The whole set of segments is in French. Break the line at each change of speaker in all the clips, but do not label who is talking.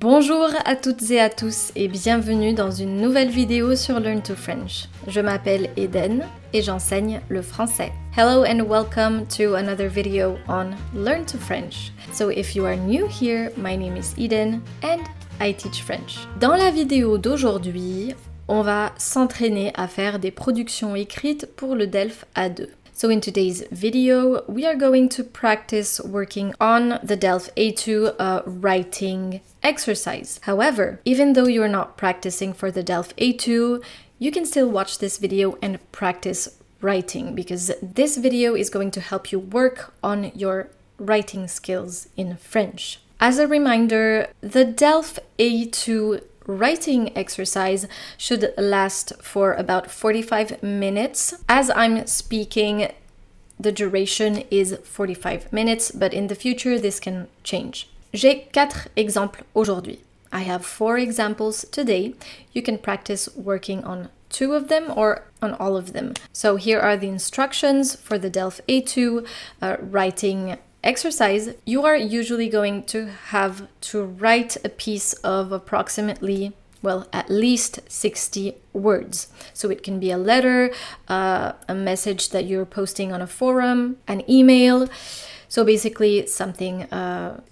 Bonjour à toutes et à tous et bienvenue dans une nouvelle vidéo sur Learn to French. Je m'appelle Eden et j'enseigne le français. Hello and welcome to another video on Learn to French. So if you are new here, my name is Eden and I teach French. Dans la vidéo d'aujourd'hui, on va s'entraîner à faire des productions écrites pour le DELF A2. So in today's video, we are going to practice working on the DELF A2 writing exercise. However, even though you're not practicing for the DELF A2, you can still watch this video and practice writing because this video is going to help you work on your writing skills in French. As a reminder, the DELF A2 writing exercise should last for about 45 minutes. As I'm speaking, the duration is 45 minutes, but in the future, this can change. J'ai 4 exemples aujourd'hui. I have 4 examples today. You can practice working on 2 of them or on all of them. So here are the instructions for the DELF A2 writing exercise. You are usually going to have to write a piece of approximately, well, at least 60 words. So it can be a letter, a message that you're posting on a forum, an email. So basically something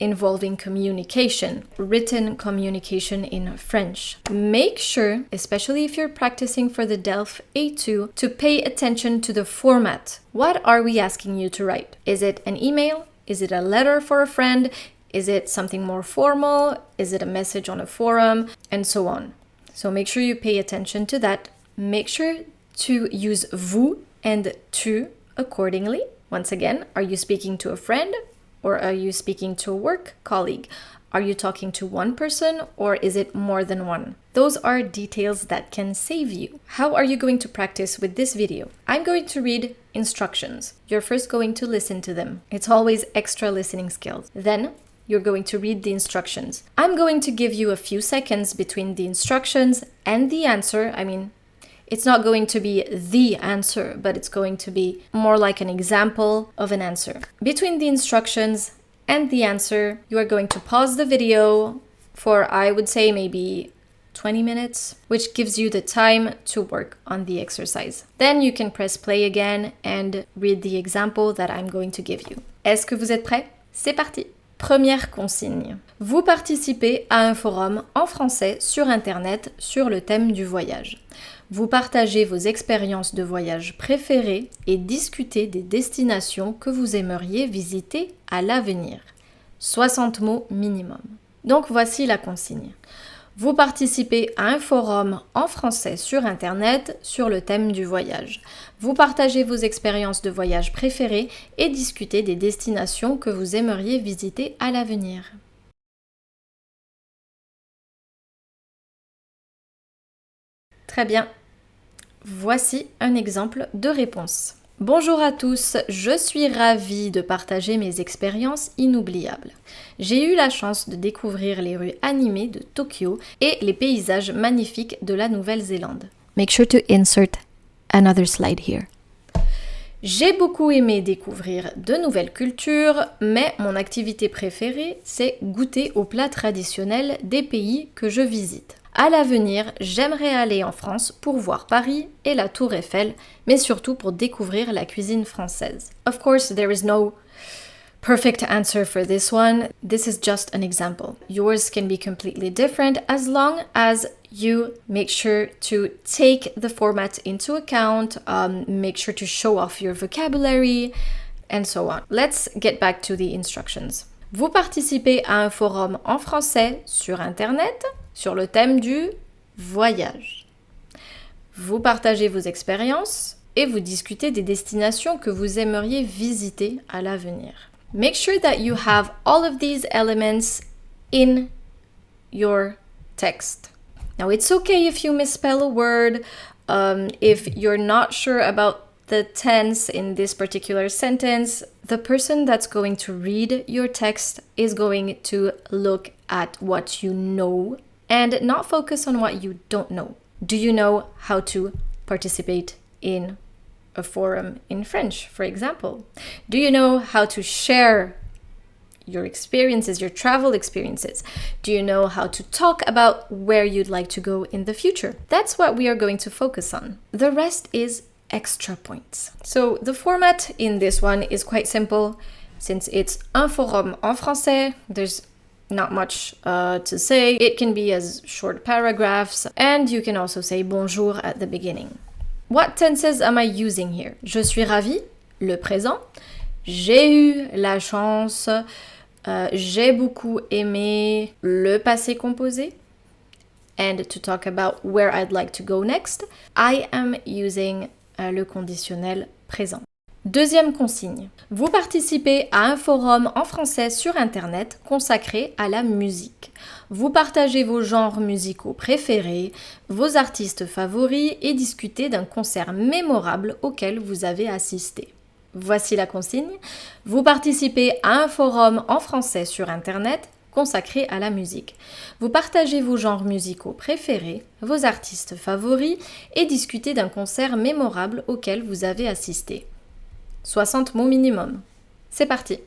involving communication, written communication in French. Make sure, especially if you're practicing for the DELF A2, to pay attention to the format. What are we asking you to write? Is it an email? Is it a letter for a friend? Is it something more formal? Is it a message on a forum? And so on. So make sure you pay attention to that. Make sure to use vous and tu accordingly. Once again, are you speaking to a friend or are you speaking to a work colleague? Are you talking to one person or is it more than one? Those are details that can save you. How are you going to practice with this video? I'm going to read instructions. You're first going to listen to them. It's always extra listening skills. Then you're going to read the instructions. I'm going to give you a few seconds between the instructions and the answer. I mean, it's not going to be the answer, but it's going to be more like an example of an answer. Between the instructions and the answer, you are going to pause the video for, I would say, maybe 20 minutes, which gives you the time to work on the exercise. Then you can press play again and read the example that I'm going to give you. Est-ce que vous êtes prêts? C'est parti! Première consigne. Vous participez à un forum en français sur Internet sur le thème du voyage. Vous partagez vos expériences de voyage préférées et discutez des destinations que vous aimeriez visiter à l'avenir. 60 mots minimum. Donc voici la consigne. Vous participez à un forum en français sur Internet sur le thème du voyage. Vous partagez vos expériences de voyage préférées et discutez des destinations que vous aimeriez visiter à l'avenir. Très bien. Voici un exemple de réponse. Bonjour à tous, je suis ravie de partager mes expériences inoubliables. J'ai eu la chance de découvrir les rues animées de Tokyo et les paysages magnifiques de la Nouvelle-Zélande. Make sure to insert another slide here. J'ai beaucoup aimé découvrir de nouvelles cultures, mais mon activité préférée, c'est goûter aux plats traditionnels des pays que je visite. À l'avenir, j'aimerais aller en France pour voir Paris et la Tour Eiffel, mais surtout pour découvrir la cuisine française. Of course, there is no perfect answer for this one. This is just an example. Yours can be completely different as long as you make sure to take the format into account, make sure to show off your vocabulary, and so on. Let's get back to the instructions. Vous participez à un forum en français sur Internet sur le thème du voyage. Vous partagez vos expériences et vous discutez des destinations que vous aimeriez visiter à l'avenir. Make sure that you have all of these elements in your text. Now, it's okay if you misspell a word, if you're not sure about the tense in this particular sentence. The person that's going to read your text is going to look at what you know and not focus on what you don't know. Do you know how to participate in a forum in French, for example? Do you know how to share your experiences, your travel experiences? Do you know how to talk about where you'd like to go in the future? That's what we are going to focus on. The rest is extra points. So the format in this one is quite simple. Since it's un forum en français, there's not much to say. It can be as short paragraphs, and you can also say bonjour at the beginning. What tenses am I using here? Je suis ravie, le présent. J'ai eu la chance, j'ai beaucoup aimé, le passé composé. And to talk about where I'd like to go next, I am using le conditionnel présent. Deuxième consigne. Vous participez à un forum en français sur Internet consacré à la musique. Vous partagez vos genres musicaux préférés, vos artistes favoris et discutez d'un concert mémorable auquel vous avez assisté. Voici la consigne. Vous participez à un forum en français sur Internet consacré à la musique. Vous partagez vos genres musicaux préférés, vos artistes favoris et discutez d'un concert mémorable auquel vous avez assisté. 60 mots minimum. C'est parti.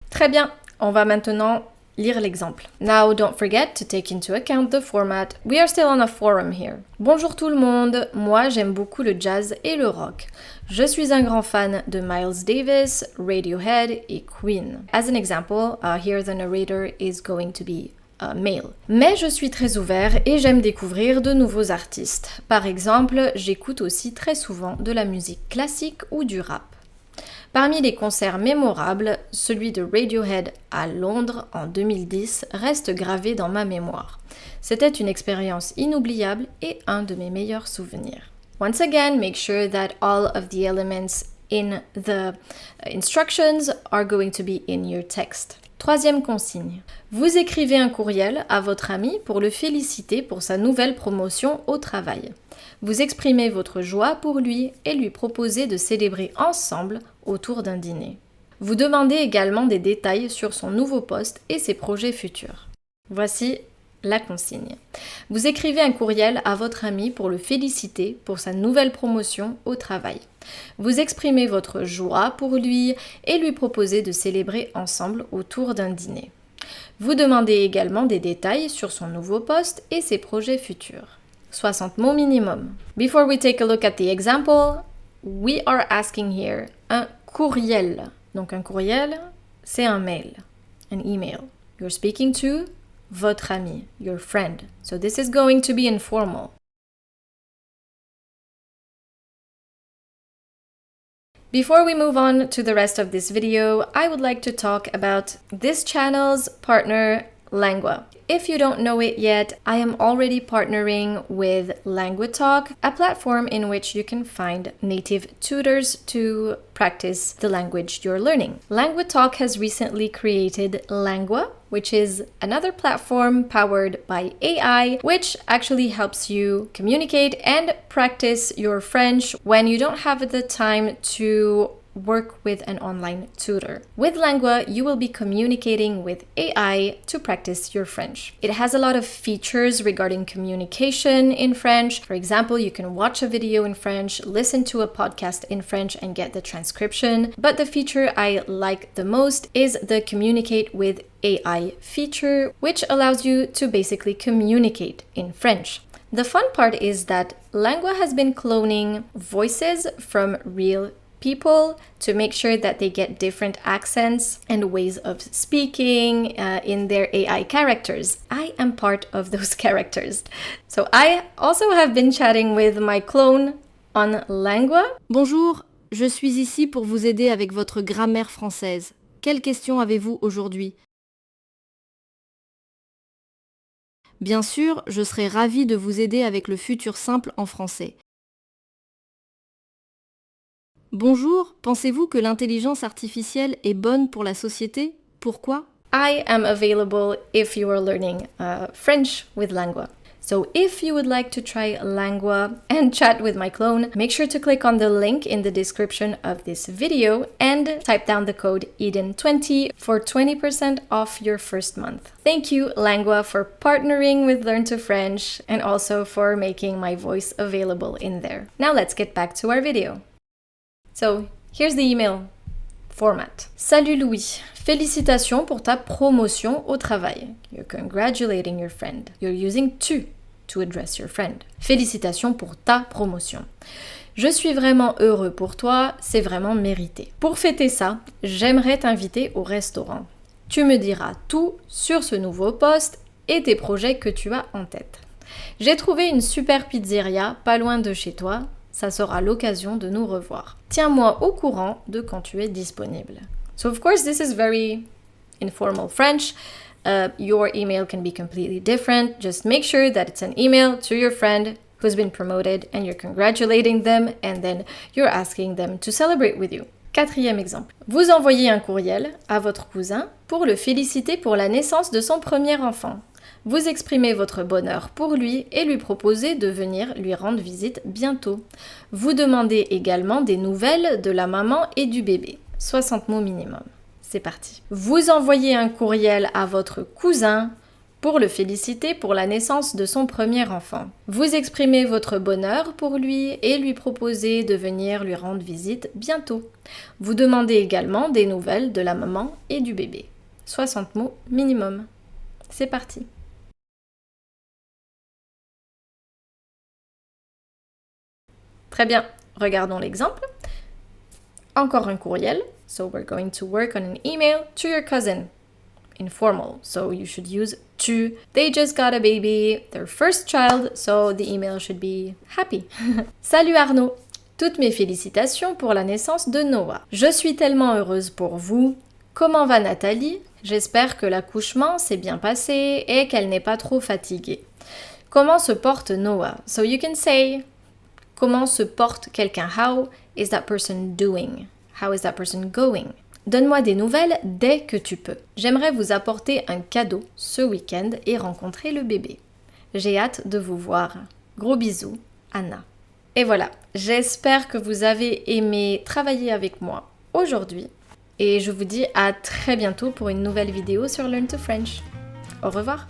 Très bien, on va maintenant lire l'exemple. Now, don't forget to take into account the format. We are still on a forum here. Bonjour tout le monde, moi j'aime beaucoup le jazz et le rock. Je suis un grand fan de Miles Davis, Radiohead et Queen. As an example, here the narrator is going to be male. Mais je suis très ouvert et j'aime découvrir de nouveaux artistes. Par exemple, j'écoute aussi très souvent de la musique classique ou du rap. Parmi les concerts mémorables, celui de Radiohead à Londres en 2010 reste gravé dans ma mémoire. C'était une expérience inoubliable et un de mes meilleurs souvenirs. Once again, make sure that all of the elements in the instructions are going to be in your text. Troisième consigne. Vous écrivez un courriel à votre ami pour le féliciter pour sa nouvelle promotion au travail. Vous exprimez votre joie pour lui et lui proposez de célébrer ensemble autour d'un dîner. Vous demandez également des détails sur son nouveau poste et ses projets futurs. Voici la consigne. Vous écrivez un courriel à votre ami pour le féliciter pour sa nouvelle promotion au travail. Vous exprimez votre joie pour lui et lui proposez de célébrer ensemble autour d'un dîner. Vous demandez également des détails sur son nouveau poste et ses projets futurs. 60 mots minimum. Before we take a look at the example, we are asking here un courriel. Donc un courriel, c'est un mail, an email. You're speaking to votre ami, your friend. So this is going to be informal. Before we move on to the rest of this video, I would like to talk about this channel's partner, Langua. If you don't know it yet, I am already partnering with LanguaTalk, a platform in which you can find native tutors to practice the language you're learning. LanguaTalk has recently created Langua, which is another platform powered by AI, which actually helps you communicate and practice your French when you don't have the time to work with an online tutor. With Langua, you will be communicating with AI to practice your French. It has a lot of features regarding communication in French. For example, you can watch a video in French, listen to a podcast in French, and get the transcription. But the feature I like the most is the Communicate with AI feature, which allows you to basically communicate in French. The fun part is that Langua has been cloning voices from real people to make sure that they get different accents and ways of speaking in their AI characters. I am part of those characters. So I also have been chatting with my clone on Langua.
Bonjour, je suis ici pour vous aider avec votre grammaire française. Quelles questions avez-vous aujourd'hui? Bien sûr, je serai ravie de vous aider avec le futur simple en français. Bonjour, pensez-vous que l'intelligence artificielle est bonne pour la société? Pourquoi?
I am available if you are learning French with Langua. So if you would like to try Lingua and chat with my clone, make sure to click on the link in the description of this video and type down the code EDEN20 for 20% off your first month. Thank you, Lingua, for partnering with Learn to French and also for making my voice available in there. Now let's get back to our video. So here's the email format. Salut Louis, félicitations pour ta promotion au travail. You're congratulating your friend. You're using tu to address your friend. Félicitations pour ta promotion. Je suis vraiment heureux pour toi, c'est vraiment mérité. Pour fêter ça, j'aimerais t'inviter au restaurant. Tu me diras tout sur ce nouveau poste et tes projets que tu as en tête. J'ai trouvé une super pizzeria pas loin de chez toi. Ça sera l'occasion de nous revoir. Tiens-moi au courant de quand tu es disponible. So of course this is very informal French. Your email can be completely different. Just make sure that it's an email to your friend who's been promoted and you're congratulating them and then you're asking them to celebrate with you. Quatrième exemple. Vous envoyez un courriel à votre cousin pour le féliciter pour la naissance de son premier enfant. Vous exprimez votre bonheur pour lui et lui proposez de venir lui rendre visite bientôt. Vous demandez également des nouvelles de la maman et du bébé. 60 mots minimum. C'est parti. Vous envoyez un courriel à votre cousin pour le féliciter pour la naissance de son premier enfant. Vous exprimez votre bonheur pour lui et lui proposez de venir lui rendre visite bientôt. Vous demandez également des nouvelles de la maman et du bébé. 60 mots minimum. C'est parti. Très bien, regardons l'exemple. Encore un courriel. So we're going to work on an email to your cousin. Informal, so you should use tu. They just got a baby, their first child, so the email should be happy. Salut Arnaud, toutes mes félicitations pour la naissance de Noah. Je suis tellement heureuse pour vous. Comment va Nathalie? J'espère que l'accouchement s'est bien passé et qu'elle n'est pas trop fatiguée. Comment se porte Noah? So you can say comment se porte quelqu'un? How is that person doing? How is that person going? Donne-moi des nouvelles dès que tu peux. J'aimerais vous apporter un cadeau ce week-end et rencontrer le bébé. J'ai hâte de vous voir. Gros bisous, Anna. Et voilà, j'espère que vous avez aimé travailler avec moi aujourd'hui. Et je vous dis à très bientôt pour une nouvelle vidéo sur Learn to French. Au revoir!